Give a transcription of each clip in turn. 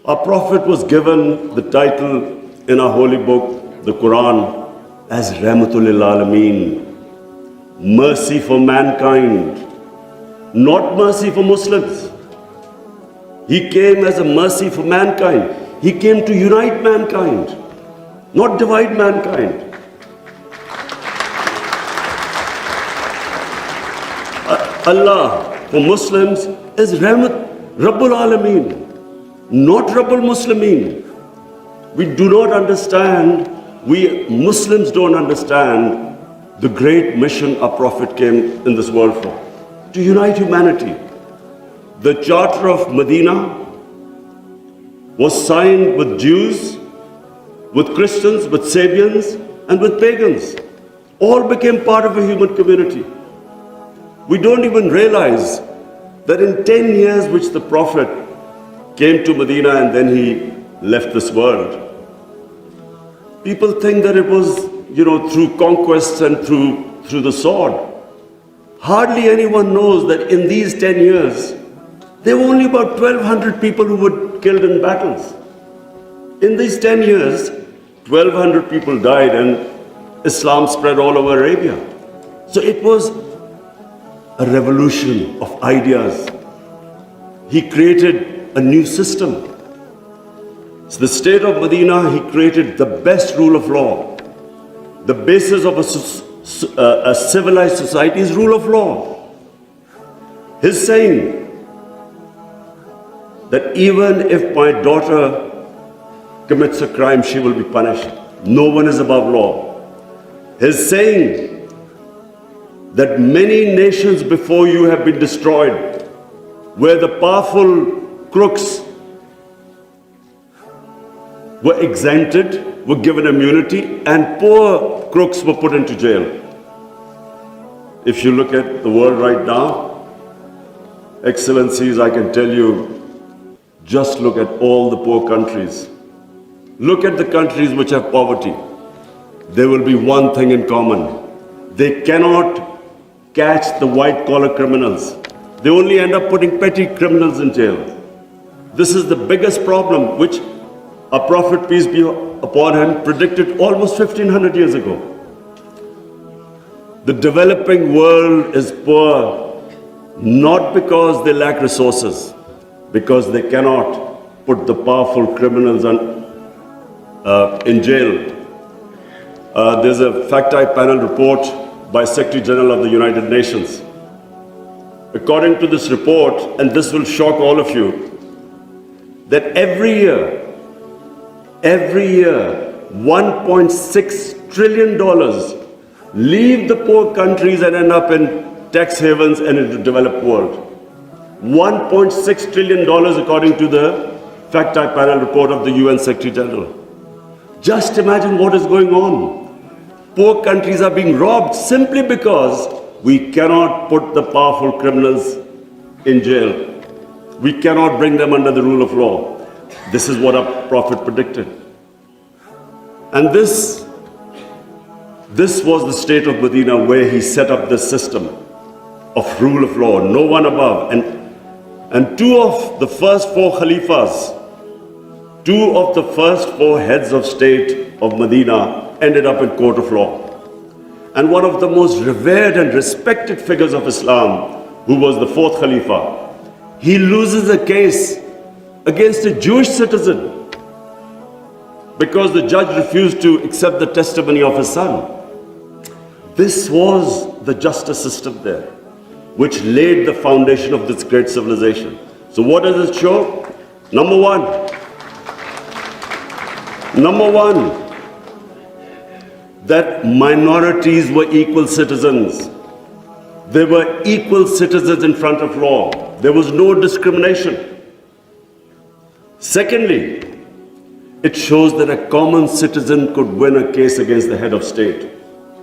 Our Prophet was given the title in our holy book, the Quran, as Rahmatul lil Alameen, mercy for mankind, not mercy for Muslims. He came as a mercy for mankind. He came to unite mankind, not divide mankind. Allah for Muslims is Rabbul Alameen, not Rabbul Muslimeen. We do not understand, we Muslims don't understand the great mission our Prophet came in this world for, to unite humanity. The Charter of Medina was signed with Jews, with Christians, with Sabians, and with pagans. All became part of a human community. We don't even realize that in 10 years which the Prophet came to Medina and then he left this world, people think that it was, through conquest and through the sword. Hardly anyone knows that in these 10 years, there were only about 1,200 people who were killed in battles. In these 10 years, 1,200 people died and Islam spread all over Arabia. So it was a revolution of ideas. He created a new system. So the state of Medina, he created the best rule of law. The basis of a civilized society is rule of law. His saying that even if my daughter commits a crime, she will be punished. No one is above law. His saying that many nations before you have been destroyed, where the powerful crooks were exempted, were given immunity, and poor crooks were put into jail. If you look at the world right now, Excellencies, I can tell you, just look at all the poor countries. Look at the countries which have poverty. There will be one thing in common. They cannot catch the white-collar criminals. They only end up putting petty criminals in jail. This is the biggest problem which our Prophet, peace be upon him, predicted almost 1,500 years ago. The developing world is poor not because they lack resources, because they cannot put the powerful criminals in jail. There's a fact-eye panel report by Secretary General of the United Nations. According to this report, and this will shock all of you, that every year, $1.6 trillion leave the poor countries and end up in tax havens and in the developed world. $1.6 trillion according to the fact-eye panel report of the UN Secretary General. Just imagine what is going on. Poor countries are being robbed simply because we cannot put the powerful criminals in jail. We cannot bring them under the rule of law. This is what our Prophet predicted. And this was the state of Medina where he set up this system of rule of law, no one above. And two of the first four Khalifas, two of the first four heads of state of Medina ended up in court of law. And one of the most revered and respected figures of Islam, who was the fourth Khalifa, he loses a case against a Jewish citizen because the judge refused to accept the testimony of his son. This was the justice system there, which laid the foundation of this great civilization. So what does it show? Number one, that minorities were equal citizens. They were equal citizens in front of law. There was no discrimination. Secondly, it shows that a common citizen could win a case against the head of state.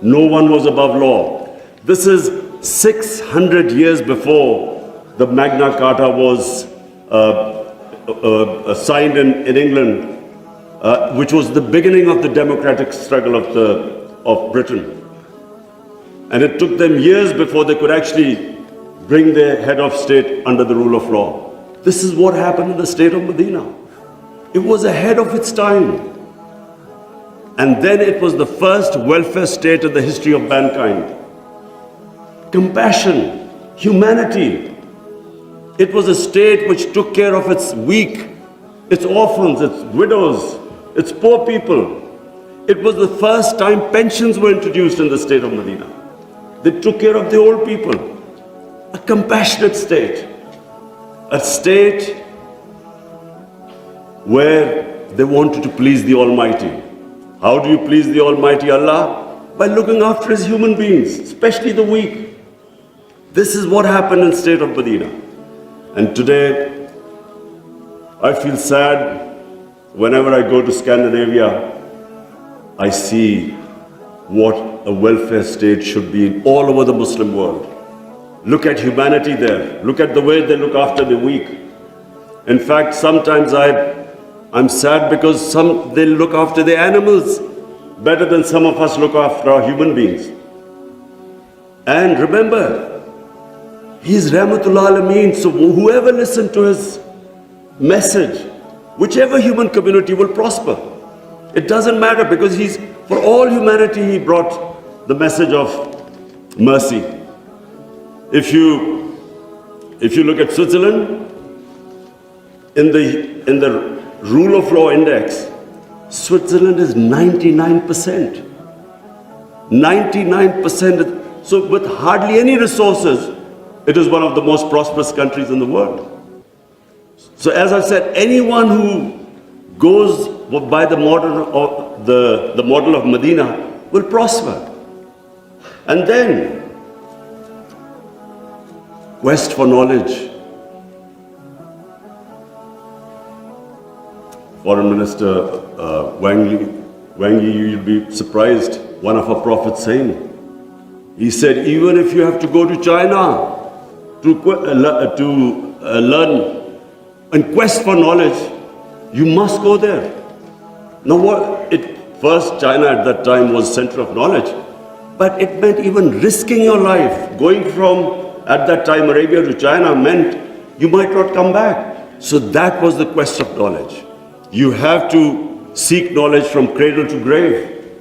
No one was above law. This is 600 years before the Magna Carta was signed in England, which was the beginning of the democratic struggle of Britain. And it took them years before they could actually bring their head of state under the rule of law. This is what happened in the state of Medina. It was ahead of its time. And then it was the first welfare state in the history of mankind. Compassion, humanity. It was a state which took care of its weak, its orphans, its widows, its poor people. It was the first time pensions were introduced in the state of Medina. They took care of the old people. A compassionate state. A state where they wanted to please the Almighty. How do you please the Almighty Allah? By looking after His human beings, especially the weak. This is what happened in the state of Medina. And today, I feel sad whenever I go to Scandinavia. I see what a welfare state should be in all over the Muslim world. Look at humanity there. Look at the way they look after the weak. In fact, sometimes I'm sad because they look after the animals better than some of us look after our human beings. And remember, He's Rahmatul Alameen, so whoever listens to His message, whichever human community will prosper. It doesn't matter because for all humanity, He brought the message of mercy. If you look at Switzerland, in the rule of law index, Switzerland is 99%. 99%. So with hardly any resources, it is one of the most prosperous countries in the world. So as I said, anyone who goes by the model of Medina will prosper. And then, quest for knowledge. Foreign Minister Wang Yi, you'll be surprised, one of our prophets saying, he said, even if you have to go to China to learn and quest for knowledge, you must go there. Now first China at that time was center of knowledge, but it meant even risking your life. Going from, at that time, Arabia to China meant you might not come back. So that was the quest of knowledge. You have to seek knowledge from cradle to grave.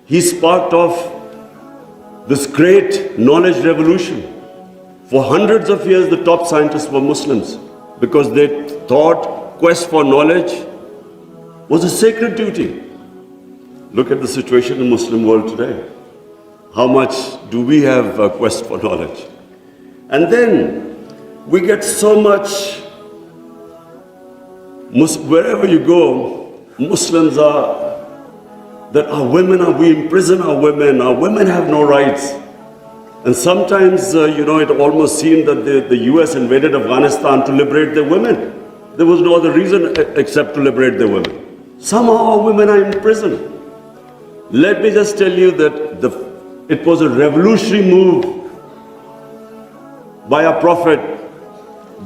He sparked off this great knowledge revolution. For hundreds of years, the top scientists were Muslims because they thought quest for knowledge was a sacred duty. Look at the situation in the Muslim world today. How much do we have a quest for knowledge? And then we get so much, wherever you go, Muslims that we imprison our women have no rights. And sometimes, it almost seemed that the US invaded Afghanistan to liberate their women. There was no other reason except to liberate their women. Somehow our women are in prison. Let me just tell you that it was a revolutionary move by our Prophet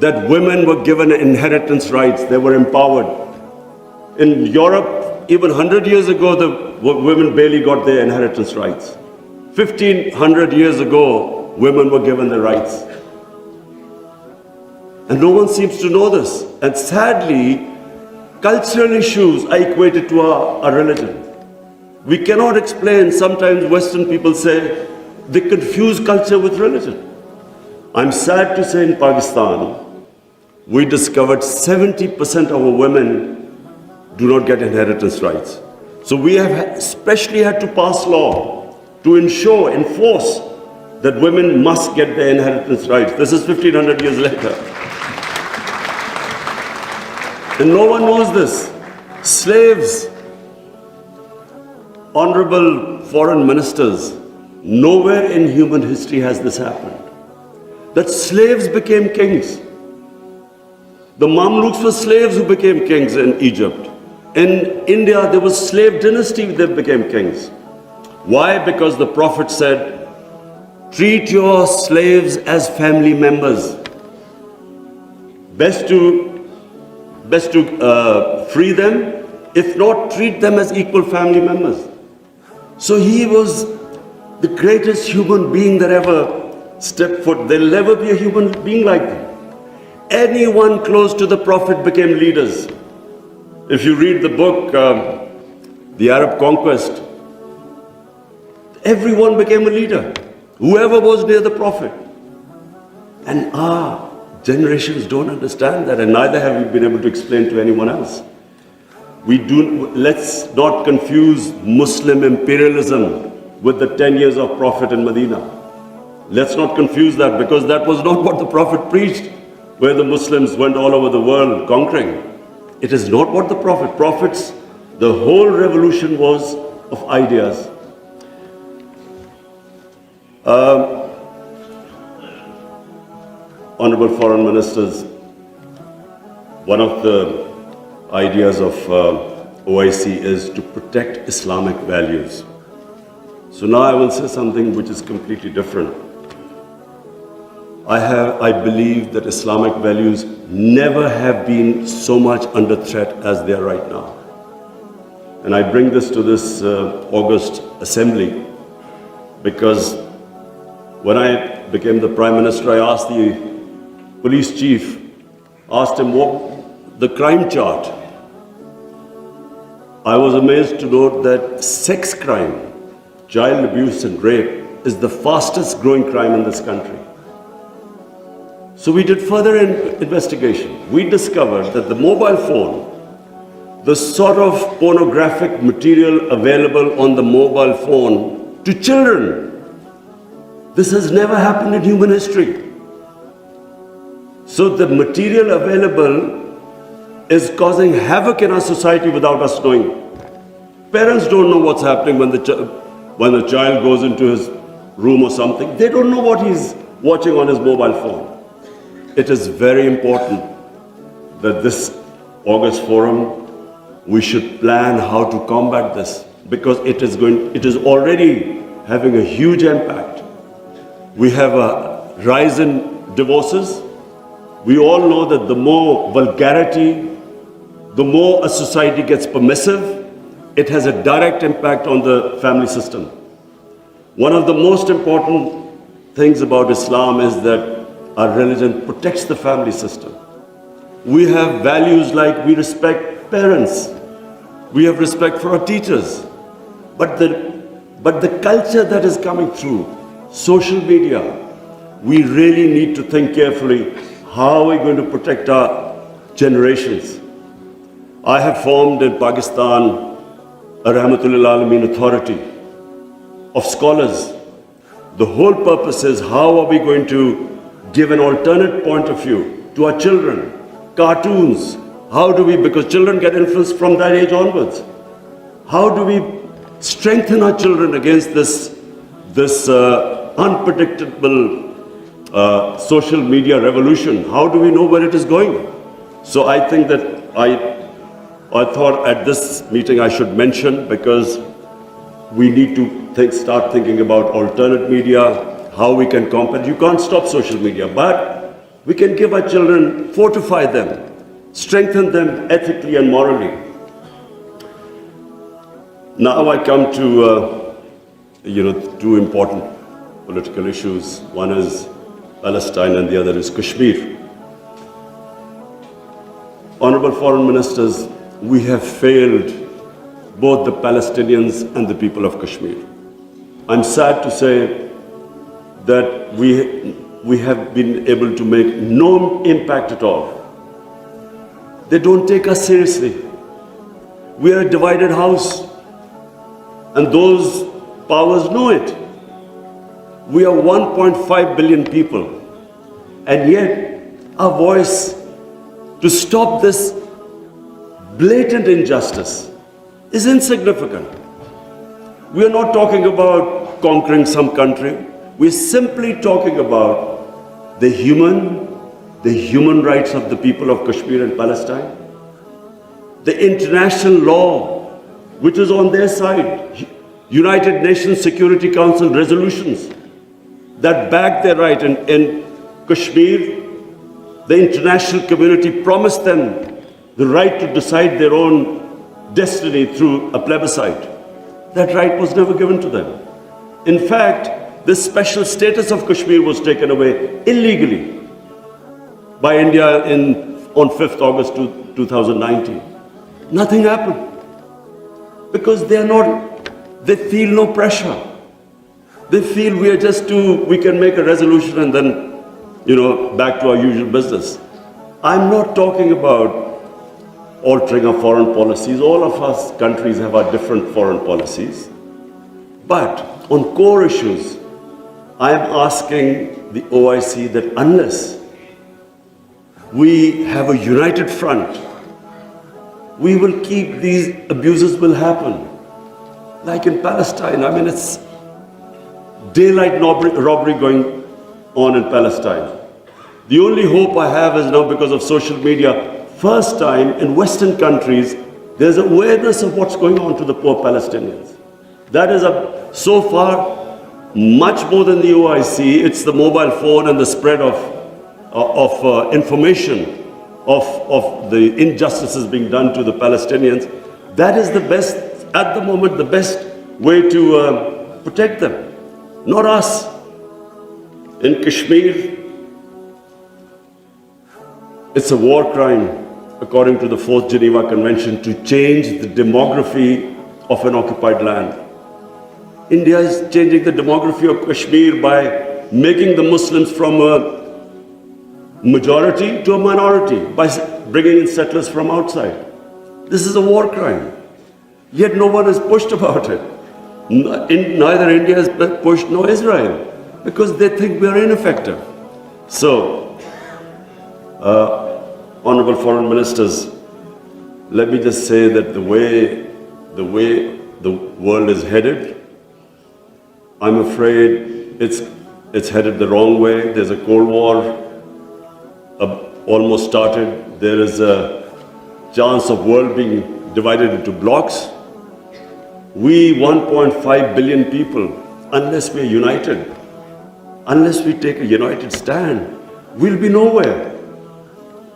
that women were given inheritance rights. They were empowered. In Europe, even 100 years ago, the women barely got their inheritance rights. 1500 years ago, women were given the rights. And no one seems to know this. And sadly, cultural issues are equated to our religion. We cannot explain, sometimes Western people say, they confuse culture with religion. I'm sad to say in Pakistan, we discovered 70% of our women do not get inheritance rights. So we have especially had to pass law to enforce that women must get their inheritance rights. This is 1500 years later. And no one knows this. Slaves, honorable foreign ministers, nowhere in human history has this happened. That slaves became kings. The Mamluks were slaves who became kings in Egypt. In India, there was slave dynasty that became kings. Why? Because the Prophet said, treat your slaves as family members. Best to free them, if not, treat them as equal family members. So he was the greatest human being that ever stepped foot. There'll never be a human being like that. Anyone close to the Prophet became leaders. If you read the book, The Arab Conquest, everyone became a leader, whoever was near the Prophet. And our generations don't understand that, and neither have we been able to explain to anyone else. Let's not confuse Muslim imperialism with the 10 years of Prophet in Medina. Let's not confuse that, because that was not what the Prophet preached, where the Muslims went all over the world conquering. It is not what the Prophets, the whole revolution was of ideas. Honorable Foreign Ministers, one of the ideas of OIC is to protect Islamic values. So now I will say something which is completely different. I believe that Islamic values never have been so much under threat as they are right now. And I bring this to this August assembly because when I became the Prime Minister, I asked the police chief, asked him what the crime chart. I was amazed to note that sex crime, child abuse and rape is the fastest growing crime in this country. So we did further investigation. We discovered that the mobile phone, the sort of pornographic material available on the mobile phone to children, this has never happened in human history. So the material available is causing havoc in our society without us knowing. Parents don't know what's happening when the child goes into his room or something. They don't know what he's watching on his mobile phone. It is very important that this August forum, we should plan how to combat this, because it is already having a huge impact. We have a rise in divorces. We all know that the more vulgarity, the more a society gets permissive, it has a direct impact on the family system. One of the most important things about Islam is that our religion protects the family system. We have values like we respect parents, we have respect for our teachers, but the culture that is coming through social media, we really need to think carefully, how are we going to protect our generations? I have formed in Pakistan a Rahmatul Alameen authority of scholars. The whole purpose is, how are we going to give an alternate point of view to our children? Cartoons, how do we, because children get influenced from that age onwards, how do we strengthen our children against this unpredictable social media revolution? How do we know where it is going? So I think that I thought at this meeting I should mention, because we need to start thinking about alternate media, how we can combat. You can't stop social media, but we can give our children, fortify them, strengthen them ethically and morally. Now I come to two important political issues. One is Palestine and the other is Kashmir. Honorable Foreign Ministers, we have failed both the Palestinians and the people of Kashmir. I'm sad to say that we have been able to make no impact at all. They don't take us seriously. We are a divided house, and those powers know it. We are 1.5 billion people, and yet our voice to stop this blatant injustice is insignificant. We are not talking about conquering some country. We're simply talking about the human rights of the people of Kashmir and Palestine, the international law which is on their side, United Nations Security Council resolutions that back their right. In Kashmir, the international community promised them the right to decide their own destiny through a plebiscite. That right was never given to them. In fact, this special status of Kashmir was taken away illegally by India on 5th August 2019. Nothing happened. Because they feel no pressure. They feel we can make a resolution and then, back to our usual business. I'm not talking about altering our foreign policies. All of us countries have our different foreign policies. But on core issues, I am asking the OIC that unless we have a united front, we will keep these abuses will happen. Like in Palestine, it's daylight robbery going on in Palestine. The only hope I have is now because of social media, first time in Western countries, there's awareness of what's going on to the poor Palestinians. That is so far much more than the OIC. It's the mobile phone and the spread of information of the injustices being done to the Palestinians. That is the best, at the moment, the best way to protect them, not us. In Kashmir, it's a war crime, according to the 4th Geneva Convention, to change the demography of an occupied land. India is changing the demography of Kashmir by making the Muslims from a majority to a minority, by bringing in settlers from outside. This is a war crime. Yet no one is pushed about it. Neither India is pushed nor Israel, because they think we are ineffective. So, honorable foreign ministers, let me just say that the way the world is headed, I'm afraid it's headed the wrong way. There's a Cold War almost started. There is a chance of world being divided into blocks. We 1.5 billion people, unless we are united, unless we take a united stand, we'll be nowhere.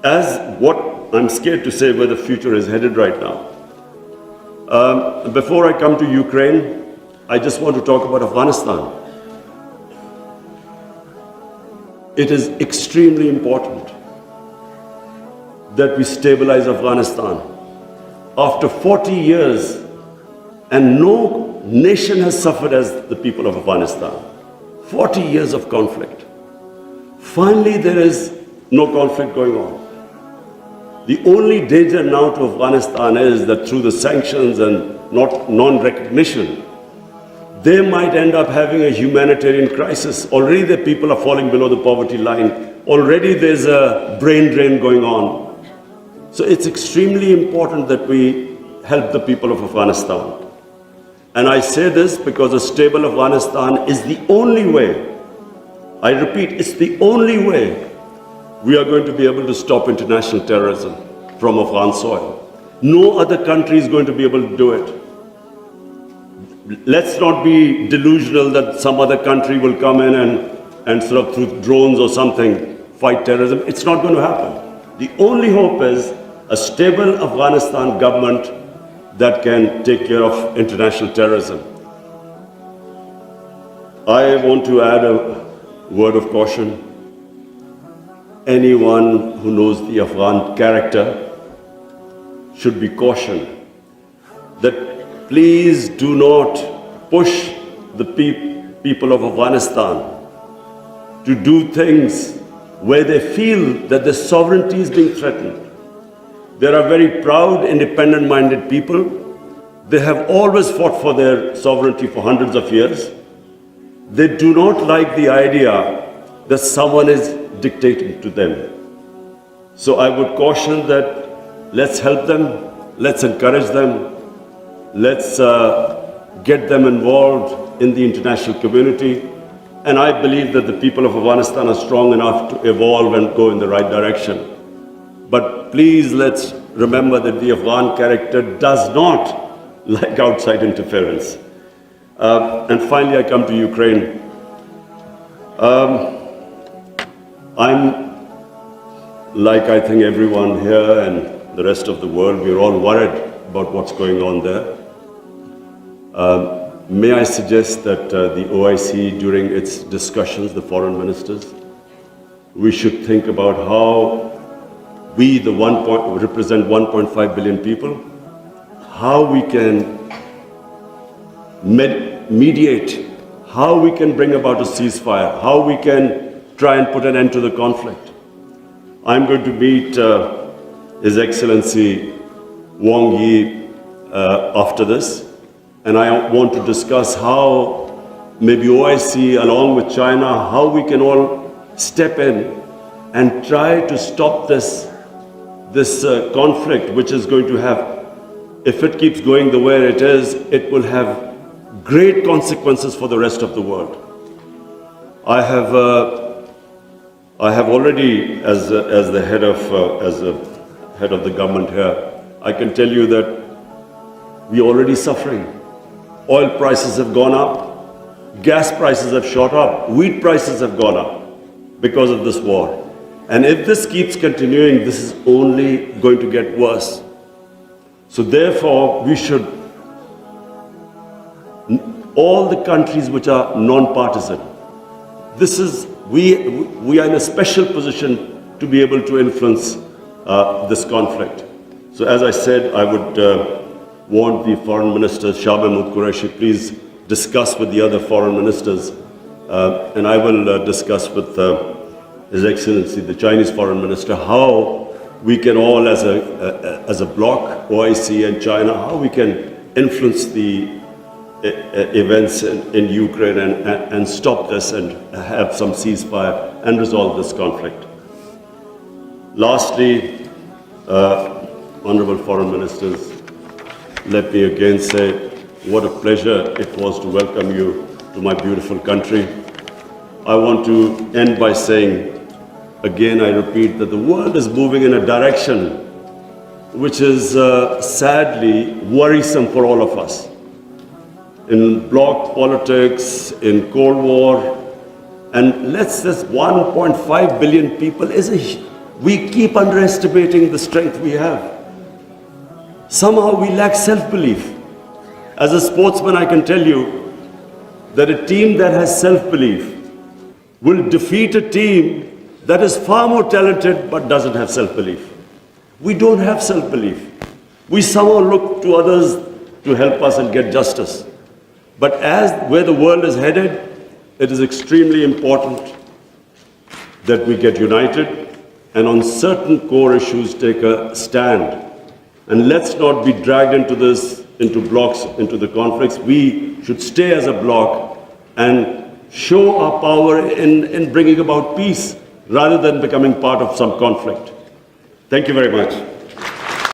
As what I'm scared to say where the future is headed right now. Before I come to Ukraine, I just want to talk about Afghanistan. It is extremely important that we stabilize Afghanistan. After 40 years, and no nation has suffered as the people of Afghanistan. 40 years of conflict. Finally, there is no conflict going on. The only danger now to Afghanistan is that through the sanctions and non-recognition, they might end up having a humanitarian crisis. Already the people are falling below the poverty line. Already there's a brain drain going on. So it's extremely important that we help the people of Afghanistan. And I say this because a stable Afghanistan is the only way, I repeat, it's the only way we are going to be able to stop international terrorism from Afghan soil. No other country is going to be able to do it. Let's not be delusional that some other country will come in and sort of through drones or something fight terrorism. It's not going to happen. The only hope is a stable Afghanistan government that can take care of international terrorism. I want to add a word of caution. Anyone who knows the Afghan character should be cautioned that please do not push the people of Afghanistan to do things where they feel that their sovereignty is being threatened. There are very proud, independent-minded people. They have always fought for their sovereignty for hundreds of years. They do not like the idea that someone is dictating to them. So I would caution that let's help them, let's encourage them, let's get them involved in the international community. And I believe that the people of Afghanistan are strong enough to evolve and go in the right direction. But please let's remember that the Afghan character does not like outside interference. And finally, I come to Ukraine. I'm, like I think everyone here and the rest of the world, we're all worried about what's going on there. May I suggest that the OIC, during its discussions, the foreign ministers, we should think about how we, represent 1.5 billion people, how we can mediate, how we can bring about a ceasefire, how we can try and put an end to the conflict. I'm going to meet His Excellency Wang Yi after this, and I want to discuss how maybe OIC along with China, how we can all step in and try to stop this conflict, which is going to have, if it keeps going the way it is, it will have great consequences for the rest of the world. I have already, as the head of the government here, I can tell you that we're already suffering. Oil prices have gone up, gas prices have shot up, wheat prices have gone up because of this war. And if this keeps continuing, this is only going to get worse. So therefore, we should, all the countries which are non-partisan, we are in a special position to be able to influence this conflict. So as I said, I would want the foreign minister, Shah Mahmood Qureshi, please discuss with the other foreign ministers, and I will discuss with His Excellency, the Chinese Foreign Minister, how we can all as a bloc, OIC and China, how we can influence the events in Ukraine and stop this and have some ceasefire and resolve this conflict. Lastly, Honorable Foreign Ministers, let me again say what a pleasure it was to welcome you to my beautiful country. I want to end by saying, again, I repeat that the world is moving in a direction which is sadly worrisome for all of us. In bloc politics, in Cold War, and this 1.5 billion people we keep underestimating the strength we have. Somehow we lack self-belief. As a sportsman, I can tell you that a team that has self-belief will defeat a team that is far more talented but doesn't have self-belief. We don't have self-belief. We somehow look to others to help us and get justice. But where the world is headed, it is extremely important that we get united and on certain core issues take a stand. And let's not be dragged into this, into blocks, into the conflicts. We should stay as a bloc and show our power in bringing about peace rather than becoming part of some conflict. Thank you very much.